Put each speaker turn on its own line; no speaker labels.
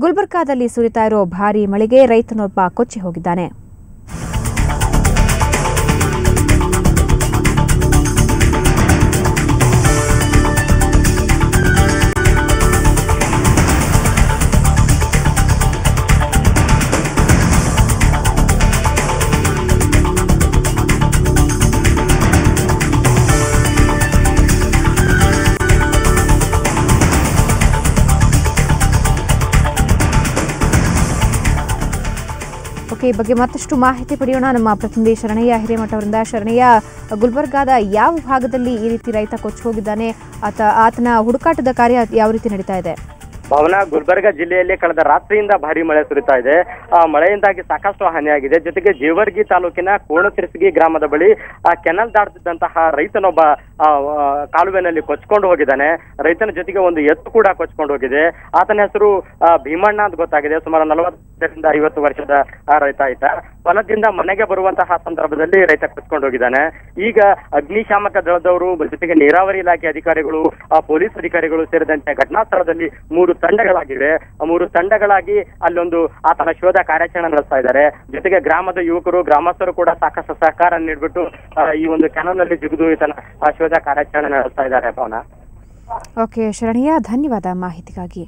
ಗುಲ್ಬರ್ಗಾದಲ್ಲಿ ಸುರಿತಾ ಇರೋ ಭಾರೀ ಮಳೆಗೆ ರೈತನೊಬ್ಬ ಕೊಚ್ಚಿ ಹೋಗಿದ್ದಾನೆ. ಈ ಬಗ್ಗೆ ಮತ್ತಷ್ಟು ಮಾಹಿತಿ ಪಡೆಯೋಣ ನಮ್ಮ ಪ್ರತಿನಿಧಿ ಶರಣಯ್ಯ ಹಿರೇಮಠ ಅವರಿಂದ. ಶರಣಯ್ಯ, ಗುಲ್ಬರ್ಗಾದ ಯಾವ ಭಾಗದಲ್ಲಿ ಈ ರೀತಿ ರೈತ ಕೊಚ್ಚಿ ಹೋಗಿದ್ದಾನೆ? ಆತನ ಹುಡುಕಾಟದ ಕಾರ್ಯ ಯಾವ ರೀತಿ ನಡೀತಾ ಇದೆ?
ಭಾವನಾ, ಗುಲ್ಬರ್ಗ ಜಿಲ್ಲೆಯಲ್ಲಿ ಕಳೆದ ರಾತ್ರಿಯಿಂದ ಭಾರಿ ಮಳೆ ಸುರಿತಾ ಇದೆ. ಮಳೆಯಿಂದಾಗಿ ಸಾಕಷ್ಟು ಹಾನಿಯಾಗಿದೆ. ಜೊತೆಗೆ ಜೇವರ್ಗಿ ತಾಲೂಕಿನ ಕೋಣತಿರ್ಸಗಿ ಗ್ರಾಮದ ಬಳಿ ಕೆನಲ್ ದಾಟುತ್ತಿದ್ದಂತಹ ರೈತನೊಬ್ಬ ಕಾಲುವೆನಲ್ಲಿ ಕೊಚ್ಕೊಂಡು ಹೋಗಿದ್ದಾನೆ. ರೈತನ ಜೊತೆಗೆ ಒಂದು ಎತ್ತು ಕೂಡ ಕೊಚ್ಕೊಂಡು ಹೋಗಿದೆ. ಆತನ ಹೆಸರು ಭೀಮಣ್ಣ ಅಂತ ಗೊತ್ತಾಗಿದೆ. ಸುಮಾರು 40ರಿಂದ 50 ವರ್ಷದ ರೈತ ಆಯ್ತ. ಹೊಲದಿಂದ ಮನೆಗೆ ಬರುವಂತಹ ಸಂದರ್ಭದಲ್ಲಿ ರೈತ ಕೊಚ್ಕೊಂಡು ಹೋಗಿದ್ದಾನೆ. ಈಗ ಅಗ್ನಿಶಾಮಕ ದಳದವರು ಜೊತೆಗೆ ನೀರಾವರಿ ಇಲಾಖೆ ಅಧಿಕಾರಿಗಳು, ಪೊಲೀಸ್ ಅಧಿಕಾರಿಗಳು ಸೇರಿದಂತೆ ಘಟನಾ ಸ್ಥಳದಲ್ಲಿ 3 ತಂಡಗಳಾಗಿವೆ. 3 ತಂಡಗಳಾಗಿ ಅಲ್ಲೊಂದು ಆತನ ಶೋಧ ಕಾರ್ಯಾಚರಣೆ ನಡೆಸ್ತಾ ಇದ್ದಾರೆ. ಜೊತೆಗೆ ಗ್ರಾಮದ ಯುವಕರು, ಗ್ರಾಮಸ್ಥರು ಕೂಡ ಸಾಕಷ್ಟು ಸಹಕಾರ ನೀಡಿಬಿಟ್ಟು ಈ ಒಂದು ಕೆನಲ್ನಲ್ಲಿ ಜಿಗಿದು ಈತನ ಶೋಧ ಕಾರ್ಯಾಚರಣೆ ನಡೆಸ್ತಾ ಇದ್ದಾರೆ. ಭಾವನಾ.
ಓಕೆ ಶರಣಯ್ಯ, ಧನ್ಯವಾದ ಮಾಹಿತಿಗಾಗಿ.